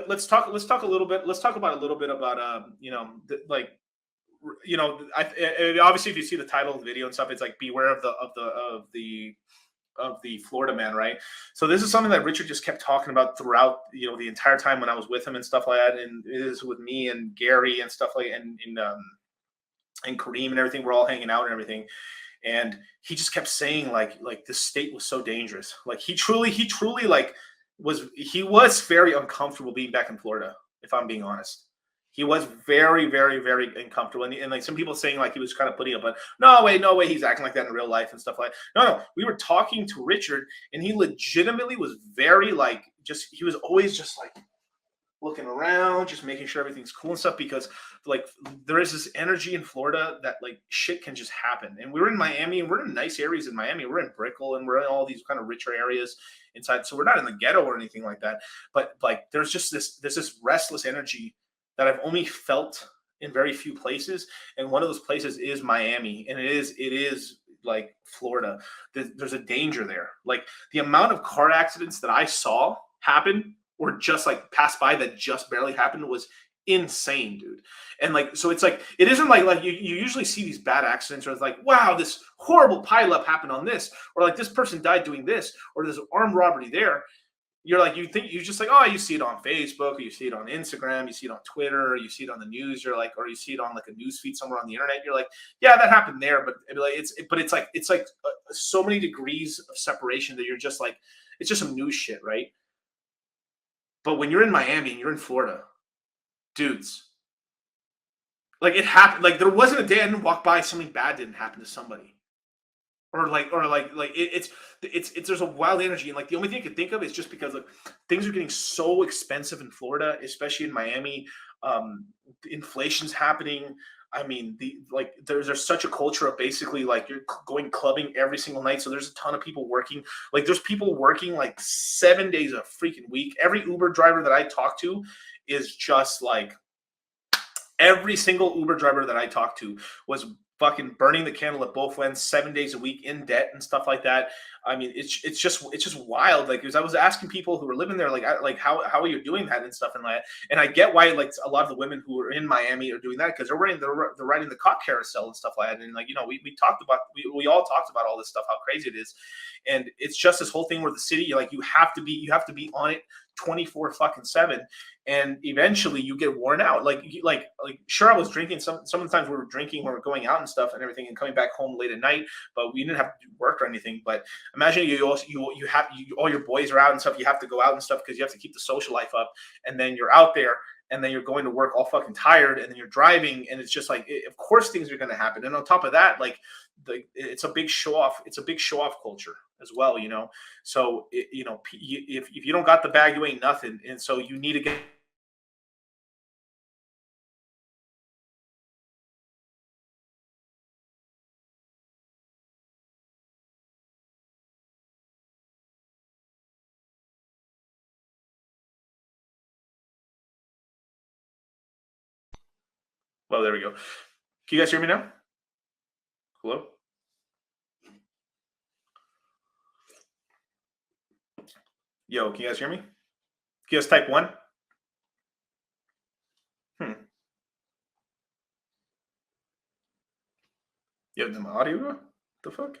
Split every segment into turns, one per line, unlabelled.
let's talk a little bit. Let's talk about a little bit about obviously if you see the title of the video and stuff, it's like beware of the Florida man, right? So this is something that Richard just kept talking about throughout, the entire time when I was with him and stuff like that, and it is with me and Gary and stuff like, and Kareem and everything. We're all hanging out and everything, and he just kept saying like this state was so dangerous. Like he truly like he was very uncomfortable being back in Florida. If I'm being honest, he was very, very, very uncomfortable. And like some people saying like he was kind of putting up, but no way, he's acting like that in real life and stuff like that. No, we were talking to Richard, and he legitimately was very like he was always just like looking around, just making sure everything's cool and stuff, because like there is this energy in Florida that like shit can just happen. And we were in Miami, and we're in nice areas in Miami. We're in Brickell, and we're in all these kind of richer areas inside. So we're not in the ghetto or anything like that. But like there's this restless energy that I've only felt in very few places. And one of those places is Miami. And it is like Florida. There's a danger there. Like the amount of car accidents that I saw happen or just like pass by that just barely happened was insane, dude. And like, so it's like, it isn't like you usually see these bad accidents where it's like, wow, this horrible pileup happened on this, or like this person died doing this, or there's an armed robbery there. You're like, you just like, oh, you see it on Facebook, or you see it on Instagram, you see it on Twitter, or you see it on the news. You're like, or you see it on like a news feed somewhere on the internet. You're like, yeah, that happened there, but it's like so many degrees of separation that you're just like, it's just some news shit, right? But when you're in Miami and you're in Florida, dudes, like it happened. Like there wasn't a day I didn't walk by something bad didn't happen to somebody. It's there's a wild energy, and like the only thing I could think of is just because like things are getting so expensive in Florida, especially in Miami. Inflation's happening. I mean, there's such a culture of basically like you're going clubbing every single night. So there's a ton of people working. Like there's people working like 7 days a freaking week. Every Uber driver that I talk to is just like every single Uber driver that I talked to was fucking burning the candle at both ends, 7 days a week in debt and stuff like that. I mean, it's just wild. Like, because I was asking people who were living there, like how are you doing that and stuff and like, and I get why like a lot of the women who are in Miami are doing that because they're riding the cock carousel and stuff like that. And like, we all talked about all this stuff, how crazy it is, and it's just this whole thing where the city, like you have to be on it 24/7, and eventually you get worn out. Like sure, I was drinking some of the times we were drinking when we were going out and stuff and everything and coming back home late at night, but we didn't have to do work or anything. But imagine all your boys are out and stuff, you have to go out and stuff because you have to keep the social life up, and then you're out there and then you're going to work all fucking tired, and then you're driving, and it's just like of course things are going to happen. And on top of that, like it's a big show off culture as well, so if you don't got the bag, you ain't nothing. And so you need to get well, there we go. Can you guys hear me now? Hello? Yo, can you guys hear me? Can you guys type one? Yeah, my audio go? The fuck?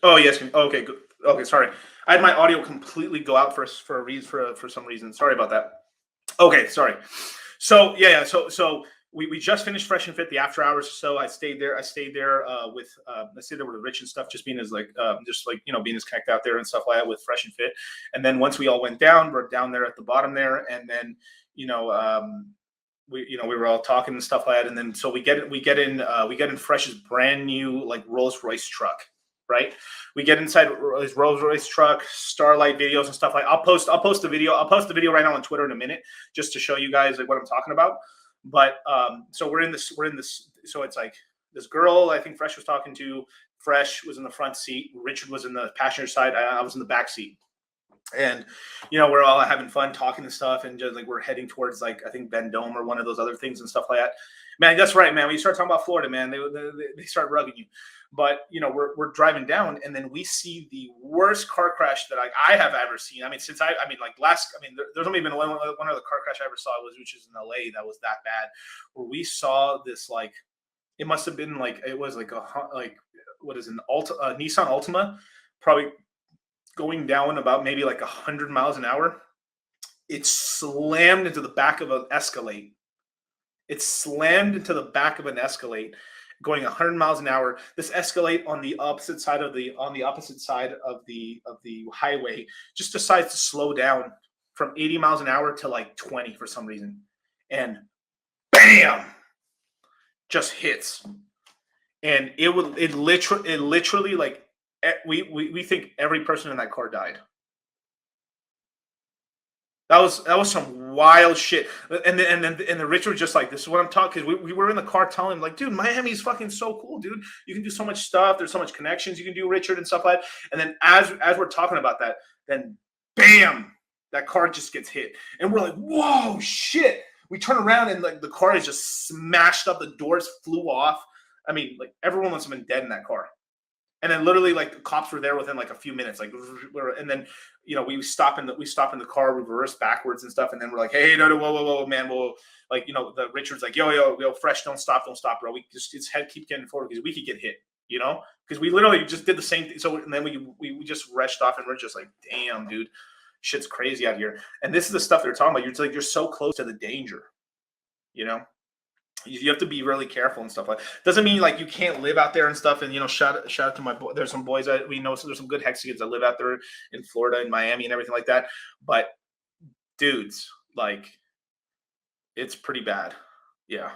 Oh yes. Okay, good. Okay, sorry. I had my audio completely go out for some reason. Sorry about that. Okay, sorry. So yeah. So we just finished Fresh and Fit, the after hours. So I stayed there. With Rich and stuff, just being as like being as connected out there and stuff like that with Fresh and Fit. And then once we all went down, we're down there at the bottom there, and then we were all talking and stuff like that. And then so we get in Fresh's brand new like Rolls Royce truck. Right, we get inside his Rolls Royce truck, Starlight videos and stuff like. I'll post the video. I'll post the video right now on Twitter in a minute, just to show you guys like what I'm talking about. But so we're in this. So it's like this girl I think Fresh was talking to. Fresh was in the front seat. Richard was in the passenger side. I was in the back seat. And we're all having fun talking and stuff, and just like we're heading towards like I think Vendome or one of those other things and stuff like that. Man, that's right, man. When you start talking about Florida, man, they start rugging you. But you know, we're driving down, and then we see the worst car crash that I have ever seen. I mean, there's only been one other car crash I ever saw, which is in LA, that was that bad, where we saw this, like, it must have been like, it was like what is it, Nissan Altima, probably going down about maybe like 100 miles an hour. It slammed into the back of an Escalade. It slammed into the back of an Escalade, going 100 miles an hour. This Escalade on the opposite side of the highway just decides to slow down from 80 miles an hour to like 20 for some reason, and bam, just hits. And it literally like, we think every person in that car died. That was some wild shit. And then the Richard was just like, this is what I'm talking, because we were in the car telling him, like, dude, Miami's fucking so cool, dude. You can do so much stuff. There's so much connections you can do, Richard, and stuff like that. And then as we're talking about that, then bam, that car just gets hit. And we're like, whoa, shit. We turn around and like the car is just smashed up. The doors flew off. I mean, like, everyone must have been dead in that car. And then literally, like, the cops were there within like a few minutes. Like, and then, you know, we stop in the car, reverse backwards and stuff. And then we're like, hey, no, whoa, man, whoa. Like, you know, the Richard's like, yo, fresh, don't stop, bro. We just keep getting forward because we could get hit, you know, because we literally just did the same thing. So, and then we just rushed off, and we're just like, damn, dude, shit's crazy out here. And this is the stuff they're talking about. You're so close to the danger, you know. You have to be really careful and stuff like that. Doesn't mean like you can't live out there and stuff. And, you know, shout out to my boy. There's some boys that we know. So there's some good Hexagons that live out there in Florida and Miami and everything like that. But dudes, like, it's pretty bad. Yeah.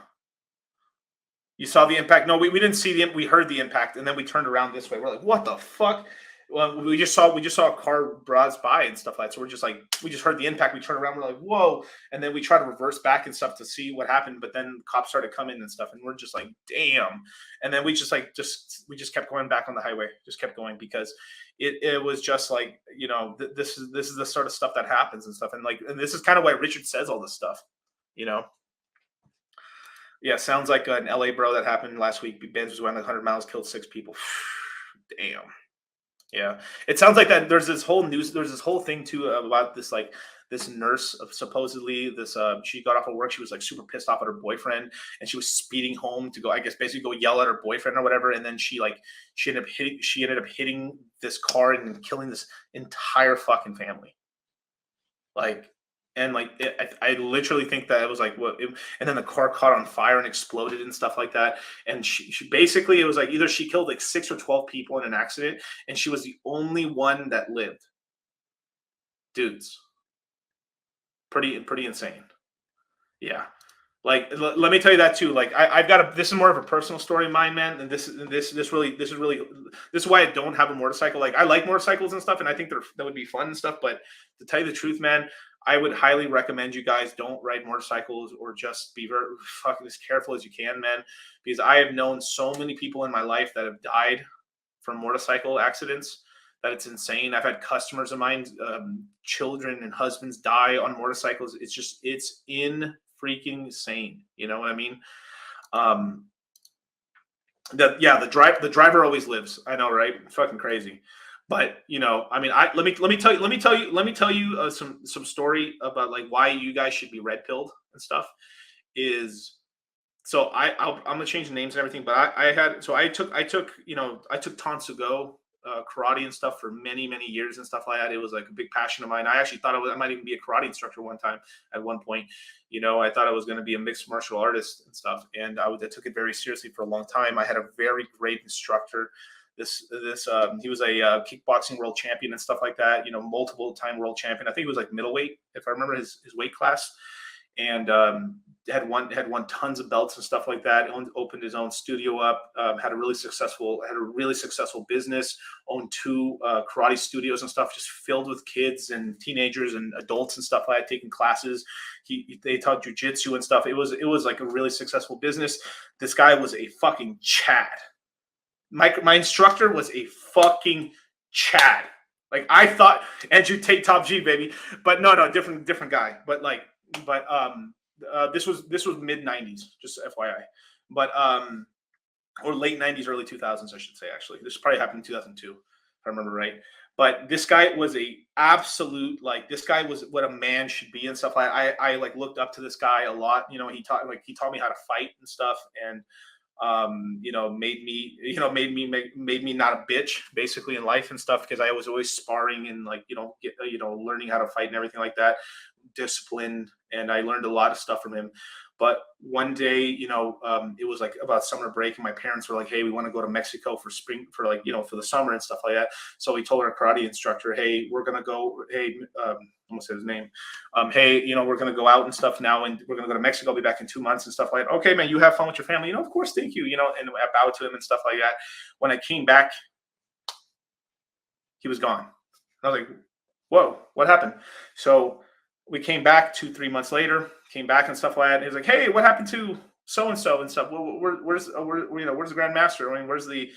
You saw the impact? No, we didn't see we heard the impact, and then we turned around this way. We're like, what the fuck? Well, we just saw a car browse by and stuff like that. So we're just like, we just heard the impact. We turned around. We're like, whoa. And then we try to reverse back and stuff to see what happened. But then cops started coming and stuff. And we're just like, damn. And then we just kept going back on the highway, just kept going, because it was just like, you know, this is the sort of stuff that happens and stuff. And like, and this is kind of why Richard says all this stuff, you know? Yeah. Sounds like an LA bro that happened last week. Benz was going like 100 miles, killed 6 people. Damn. Yeah, it sounds like that. There's this whole thing too about this, like, this nurse of supposedly this. She got off of work. She was like super pissed off at her boyfriend, and she was speeding home to go, I guess, basically go yell at her boyfriend or whatever. And then she ended up hitting this car and killing this entire fucking family. Like. And like, I literally think that it was like and then the car caught on fire and exploded and stuff like that. And she basically, it was like either she killed like 6 or 12 people in an accident, and she was the only one that lived. Dudes, pretty insane. Yeah. Like, let me tell you that too. Like, I've got this is more of a personal story of mine, man. And this is why I don't have a motorcycle. Like, I like motorcycles and stuff, and I think that would be fun and stuff. But to tell you the truth, man, I would highly recommend you guys don't ride motorcycles, or just be very fucking as careful as you can, man. Because I have known so many people in my life that have died from motorcycle accidents that it's insane. I've had customers of mine, children and husbands, die on motorcycles. It's in freaking insane. You know what I mean? The driver always lives. I know, right? Fucking crazy. But, you know, I mean, let me tell you some story about like why you guys should be red pilled and stuff. Is so I'm gonna change the names and everything, but I took Tansugo karate and stuff for many years and stuff like that. It was like a big passion of mine. I actually thought I might even be a karate instructor at one point. You know, I thought I was going to be a mixed martial artist and stuff, and I took it very seriously for a long time. I had a very great instructor. He was a kickboxing world champion and stuff like that. You know, multiple time world champion. I think it was like middleweight, if I remember his weight class, and had won tons of belts and stuff like that. Opened his own studio up. Had a really successful business. Owned 2 karate studios and stuff, just filled with kids and teenagers and adults and stuff like that, taking classes. They taught jujitsu and stuff. It was like a really successful business. This guy was a fucking Chad. My instructor was a fucking Chad. Like, I thought Andrew Tate Top G, baby, but no, different guy. But This was mid '90s, just FYI, but or late '90s, early 2000s, I should say. Actually, this probably happened in 2002, if I remember right. But this guy was a absolute, like, this guy was what a man should be and stuff. I like looked up to this guy a lot. You know, he taught me how to fight and stuff, and you know, made me not a bitch basically in life and stuff, because I was always sparring and, like, learning how to fight and everything like that, discipline, and I learned a lot of stuff from him. But one day, it was like about summer break, and my parents were like, "Hey, we want to go to Mexico for spring, for, like, for the summer and stuff like that." So we told our karate instructor, "Hey, we're gonna go. Hey, I'm gonna say his name. Hey, we're gonna go out and stuff now, and we're gonna go to Mexico. I'll be back in 2 months and stuff like that." "Okay, man, you have fun with your family." Of course, thank you. And I bowed to him and stuff like that. When I came back, he was gone. I was like, "Whoa, what happened?" So we came back 2, 3 months later, came back and stuff like that. And he was like, "Hey, what happened to so and so and stuff? Where's the grandmaster? I mean, where's the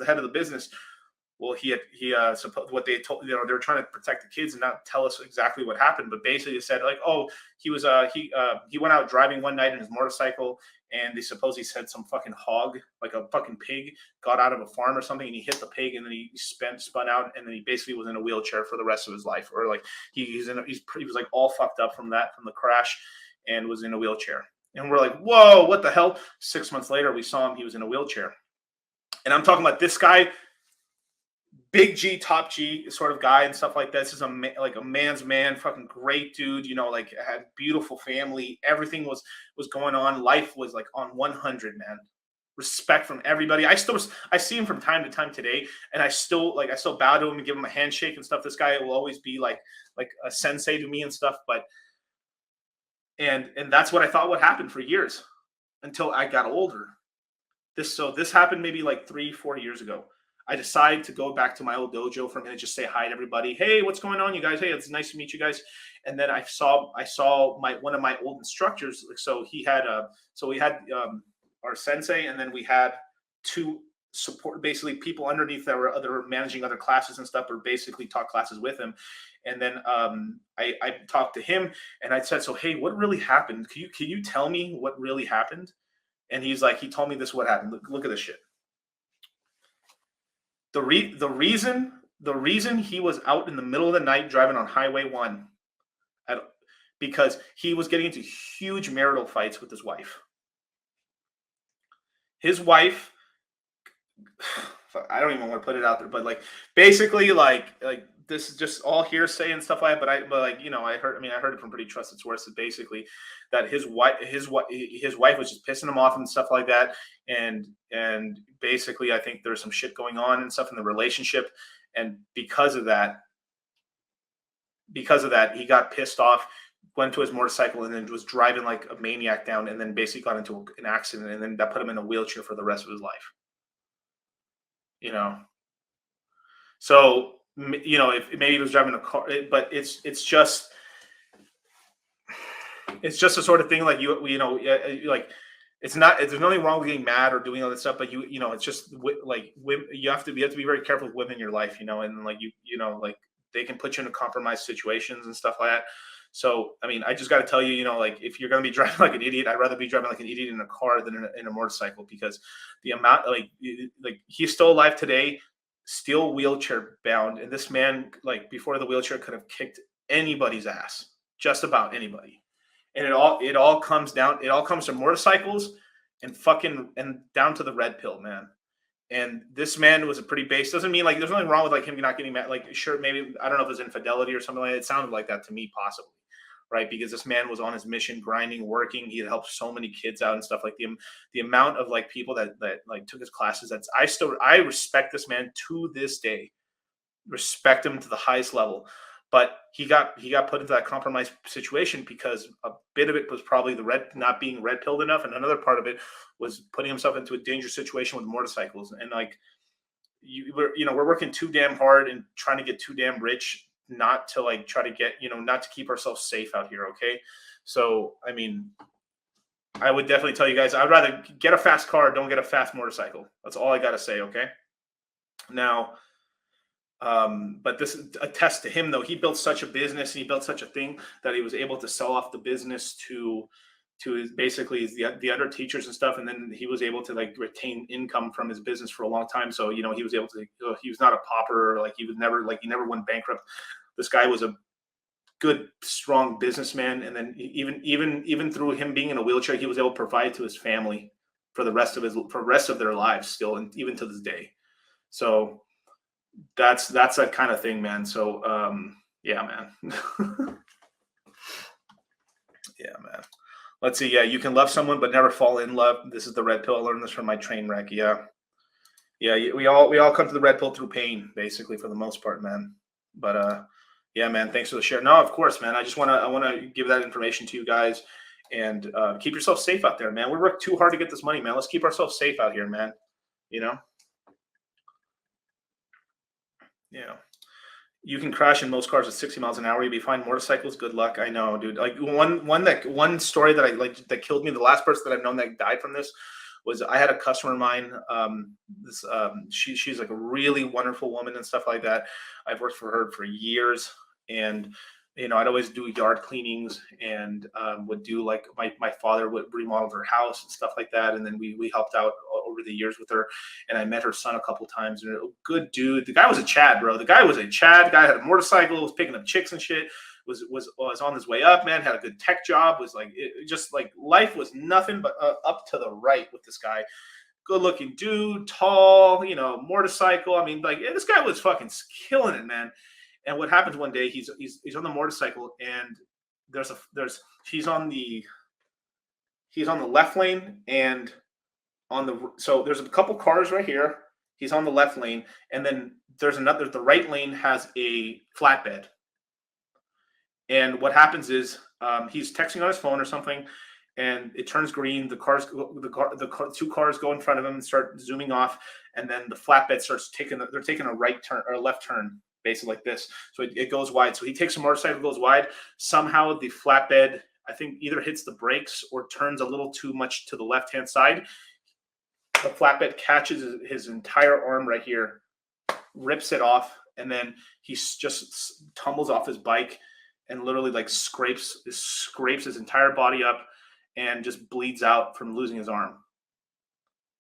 head of the business?" Well, what they told, they were trying to protect the kids and not tell us exactly what happened, but basically they said, like, "Oh, he went out driving one night in his motorcycle, and they suppose he said some fucking hog, like a fucking pig, got out of a farm or something, and he hit the pig, and then he spun out, and then he basically was in a wheelchair for the rest of his life, or like he was like all fucked up from the crash, and was in a wheelchair." And we're like, "Whoa, what the hell?" 6 months later, we saw him; he was in a wheelchair, and I'm talking about this guy. Big G, top G sort of guy and stuff like that. This is like a man's man, fucking great dude. Like, had beautiful family. Everything was going on. Life was like on 100, man. Respect from everybody. I see him from time to time today, and I still bow to him and give him a handshake and stuff. This guy will always be like a sensei to me and stuff. But and that's what I thought would happen for years until I got older. This happened maybe like 3-4 years ago. I decided to go back to my old dojo for a minute, just say hi to everybody. "Hey, what's going on, you guys? Hey, it's nice to meet you guys." And then I saw one of my old instructors. So we had our sensei, and then we had two support, basically people underneath that were managing other classes and stuff, or basically taught classes with him. And then I talked to him, and I said, "So, hey, what really happened? Can you tell me what really happened?" And he told me this, what happened. Look at this shit. The reason he was out in the middle of the night driving on Highway 1, because he was getting into huge marital fights with his wife. His wife, I don't even want to put it out there, but like basically like this is just all hearsay and stuff like that. I heard it from pretty trusted sources, basically that his wife was just pissing him off and stuff like that. And basically, I think there's some shit going on and stuff in the relationship. And because of that, he got pissed off, went to his motorcycle, and then was driving like a maniac down, and then basically got into an accident, and then that put him in a wheelchair for the rest of his life. So, if maybe he was driving a car, but it's just a sort of thing, like like, it's not, there's nothing wrong with getting mad or doing all that stuff, but it's just like you have to be very careful with women in your life, and like like they can put you in compromised situations and stuff like that. So, I mean, I just got to tell you, like, if you're going to be driving like an idiot, I'd rather be driving like an idiot in a car than in a motorcycle, because the amount, like he's still alive today, still wheelchair bound. And this man, like, before the wheelchair, could have kicked anybody's ass, just about anybody. And it all comes to motorcycles and down to the red pill, man. And this man was a pretty base. Doesn't mean like there's nothing wrong with like him not getting mad. Like, sure, maybe, I don't know if it's infidelity or something like that. It sounded like that to me, possibly, right? Because this man was on his mission, grinding, working. He had helped so many kids out and stuff. Like the amount of like people that like took his classes. I respect this man to this day. Respect him to the highest level. But he got put into that compromised situation because a bit of it was probably not being red pilled enough, and another part of it was putting himself into a dangerous situation with motorcycles. And like we're working too damn hard and trying to get too damn rich, not to like try to get not to keep ourselves safe out here. Okay, so I mean, I would definitely tell you guys, I'd rather get a fast car, don't get a fast motorcycle. That's all I got to say. Okay, now But this attests to him, though. He built such a business and he built such a thing that he was able to sell off the business to his basically the other teachers and stuff, and then he was able to like retain income from his business for a long time. So he was able to. He was not a pauper. Like he never went bankrupt. This guy was a good, strong businessman, and then even through him being in a wheelchair, he was able to provide to his family for the rest of their lives still, and even to this day. So that's that kind of thing, man. So yeah, man. Yeah, man. Let's see. Yeah, you can love someone but never fall in love. This is the red pill. I learned this from my train wreck. Yeah, we all come to the red pill through pain, basically, for the most part, man. But yeah, man, thanks for the share. No, of course, man. I want to give that information to you guys, and keep yourself safe out there, man. We work too hard to get this money, man. Let's keep ourselves safe out here, man. Yeah. You can crash in most cars at 60 miles an hour. You'll be fine. Motorcycles, good luck. I know, dude. Like one story that I like that killed me. The last person that I've known that died from this was I had a customer of mine. She's like a really wonderful woman and stuff like that. I've worked for her for years, and I'd always do yard cleanings and would do like my father would remodel her house and stuff like that, and then we helped out over the years with her. And I met her son a couple times. And good dude. The guy was a Chad, bro. The guy was a Chad. Guy had a motorcycle, was picking up chicks and shit. Was on his way up, man. Had a good tech job. Was like just like life was nothing but up to the right with this guy. Good looking dude, tall, motorcycle. I mean, like this guy was fucking killing it, man. And what happens one day? He's on the motorcycle, and he's on the left lane, and so there's a couple cars right here. He's on the left lane, and then there's another. The right lane has a flatbed. And what happens is he's texting on his phone or something, and it turns green. The two cars go in front of him and start zooming off, and then the flatbed starts taking a right turn or a left turn, basically like this. So it goes wide. So he takes a motorcycle, goes wide. Somehow the flatbed, I think, either hits the brakes or turns a little too much to the left-hand side. The flatbed catches his entire arm right here, rips it off, and then he just tumbles off his bike and literally like scrapes his entire body up and just bleeds out from losing his arm.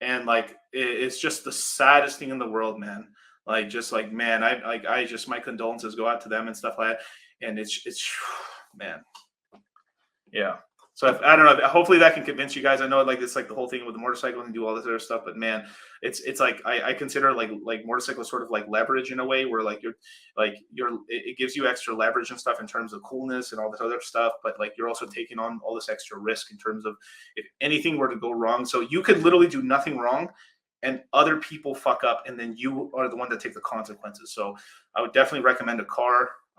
And like it's just the saddest thing in the world, man. Like just like, man, I just, my condolences go out to them and stuff like that. And it's man, yeah. So I don't know. Hopefully that can convince you guys. I know like it's like the whole thing with the motorcycle and do all this other stuff, but man, it's like I consider like motorcycles sort of like leverage in a way where like it gives you extra leverage and stuff in terms of coolness and all this other stuff, but like you're also taking on all this extra risk in terms of if anything were to go wrong. So you could literally do nothing wrong, and other people fuck up, and then you are the one that take the consequences. So I would definitely recommend a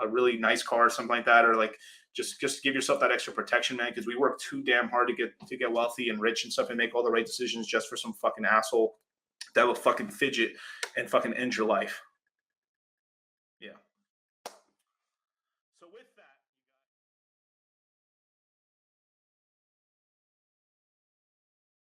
really nice car, something like that, or like just give yourself that extra protection, man, because we work too damn hard to get wealthy and rich and stuff and make all the right decisions just for some fucking asshole that will fucking fidget and fucking end your life.